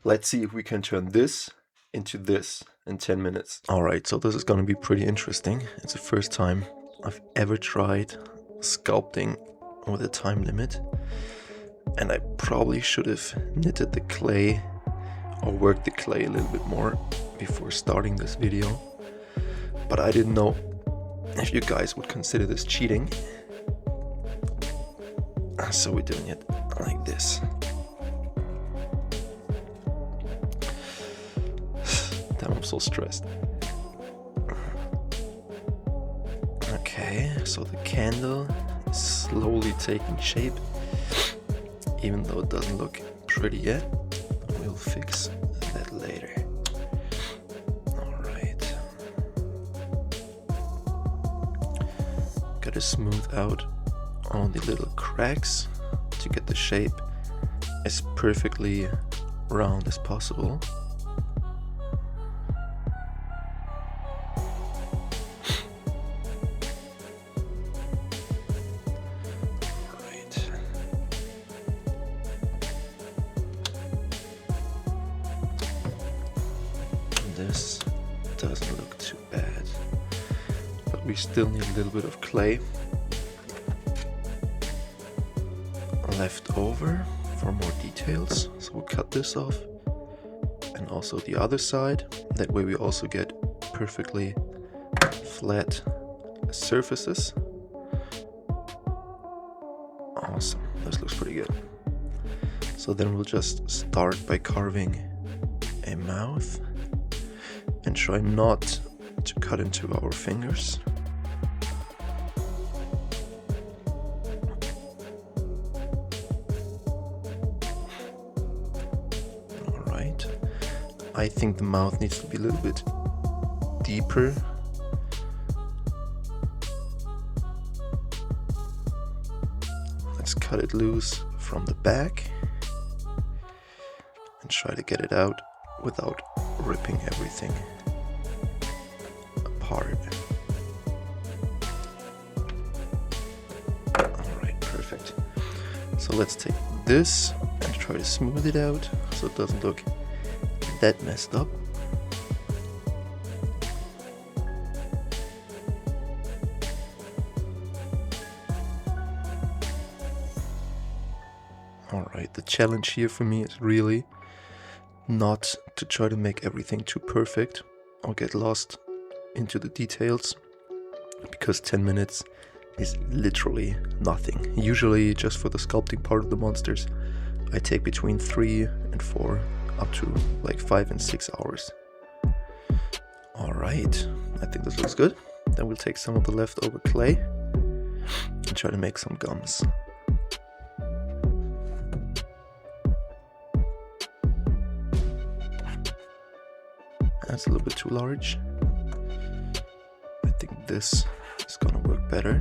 Let's see if we can turn this into this in 10 minutes. Alright, so this is gonna be pretty interesting. It's the first time I've ever tried sculpting with a time limit. And I probably should have knitted the clay or worked the clay a little bit more before starting this video. But I didn't know if you guys would consider this cheating. So we're doing it like this. Damn, I'm so stressed. Okay, so the candle is slowly taking shape. Even though it doesn't look pretty yet, we'll fix that later. Alright. Gotta smooth out all the little cracks to get the shape as perfectly round as possible. This doesn't look too bad, but we still need a little bit of clay left over for more details. So we'll cut this off and also the other side. That way we also get perfectly flat surfaces. Awesome, this looks pretty good. So then we'll just start by carving a mouth and try not to cut into our fingers. Alright, I think the mouth needs to be a little bit deeper. Let's cut it loose from the back and try to get it out without ripping everything apart. Alright, perfect. So let's take this and try to smooth it out so it doesn't look that messed up. Alright, the challenge here for me is really not to try to make everything too perfect or get lost into the details, because 10 minutes is literally nothing. Usually just for the sculpting part of the monsters I take between 3 and 4 up to like 5 and 6 hours. Alright, I think this looks good. Then we'll take some of the leftover clay and try to make some gums. That's a little bit too large. I think this is gonna work better.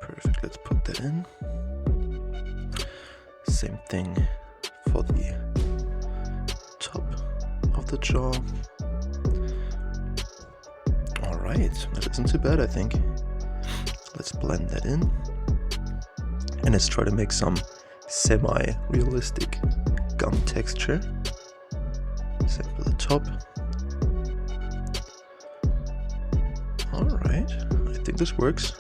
Perfect, let's put that in. Same thing for the top of the jaw. Alright, that isn't too bad, I think. Let's blend that in. And let's try to make some semi-realistic gum texture. Same for the top. Alright, I think this works.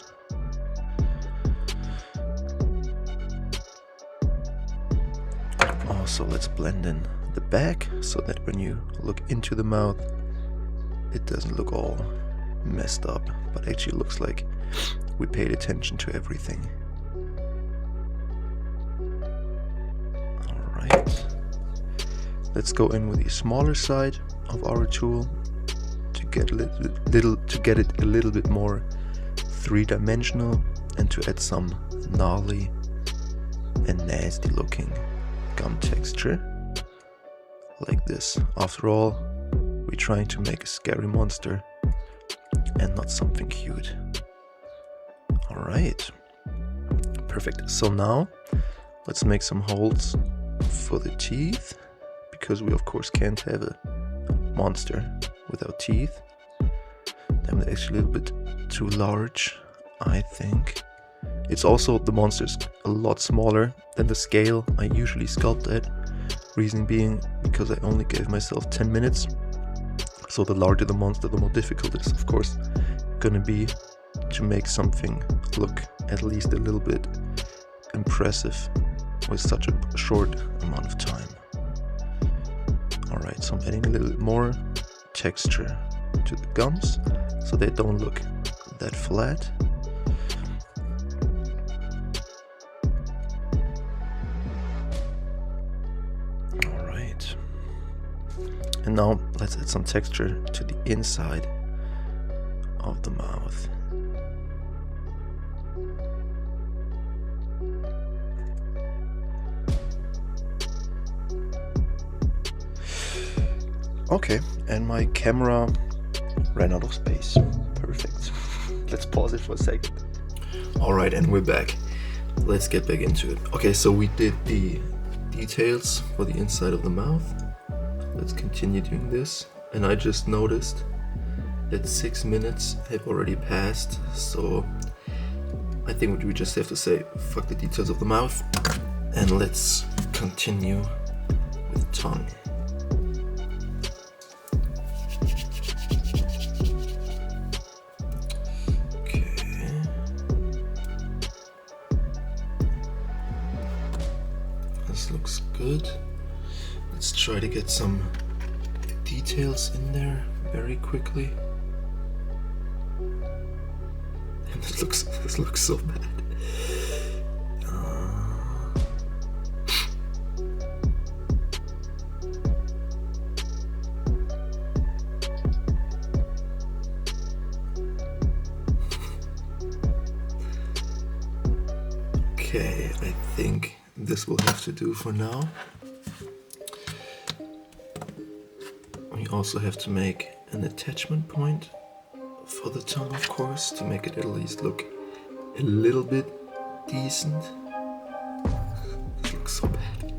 Also, let's blend in the back so that when you look into the mouth, it doesn't look all messed up, but actually looks like we paid attention to everything. Alright. Let's go in with the smaller side of our tool to get it a little bit more three-dimensional and to add some gnarly and nasty looking gum texture like this. After all, we're trying to make a scary monster and not something cute. Alright, perfect. So now let's make some holes for the teeth, because we of course can't have a monster without teeth. They're actually a little bit too large, I think. It's also, the monster's a lot smaller than the scale I usually sculpt at, Reason being, because I only gave myself 10 minutes. So the larger the monster, the more difficult it is, of course, gonna be to make something look at least a little bit impressive with such a short amount of time. Alright, so I'm adding a little bit more texture to the gums so they don't look that flat. Alright. And now let's add some texture to the inside of the mouth. Okay, and my camera ran out of space. Perfect. Let's pause it for a second. Alright, and we're back. Let's get back into it. Okay, so we did the details for the inside of the mouth. Let's continue doing this. And I just noticed that 6 minutes have already passed, so I think we just have to say fuck the details of the mouth and let's continue with tongue. This looks good. Let's try to get some details in there very quickly. And this looks so bad. Okay, I think this will have to do for now. We also have to make an attachment point for the tongue, of course, to make it at least look a little bit decent. This looks so bad.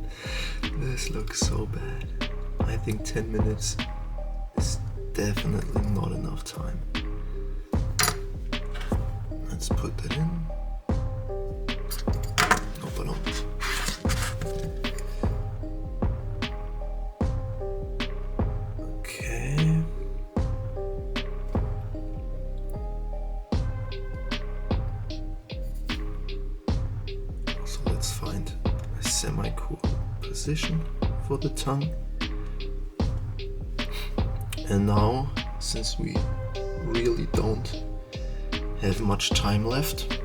This looks so bad. I think 10 minutes is definitely not enough time. Let's put that in. No, but no. Find a semi-cool position for the tongue. And now, since we really don't have much time left,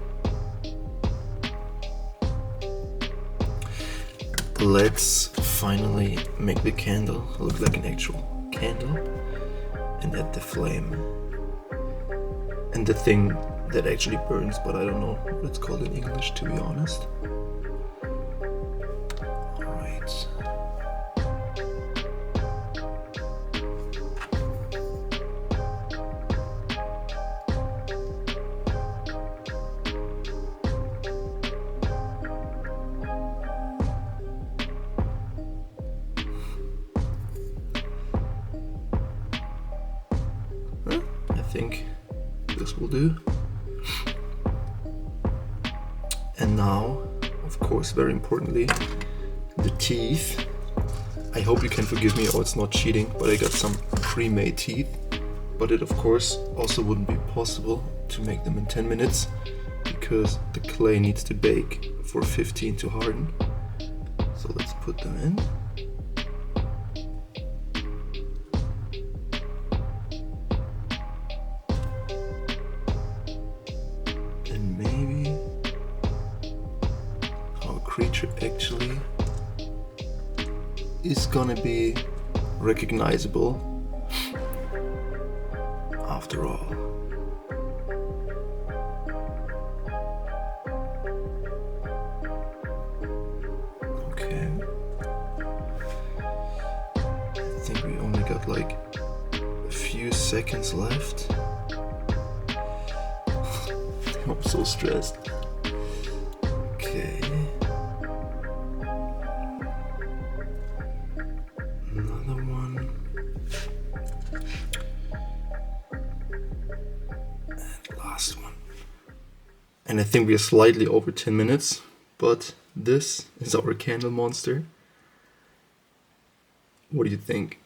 let's finally make the candle look like an actual candle and add the flame and the thing that actually burns, but I don't know what it's called in English, to be honest. I think this will do. And now, of course, very importantly, the teeth. I hope you can forgive me, or it's not cheating, but I got some pre-made teeth. But it, of course, also wouldn't be possible to make them in 10 minutes because the clay needs to bake for 15 to harden. So let's put them in. Creature actually is gonna be recognizable after all. Okay, I think we only got like a few seconds left. I'm so stressed. Okay. Another one. And last one. And I think we are slightly over 10 minutes, but this is our candle monster. What do you think?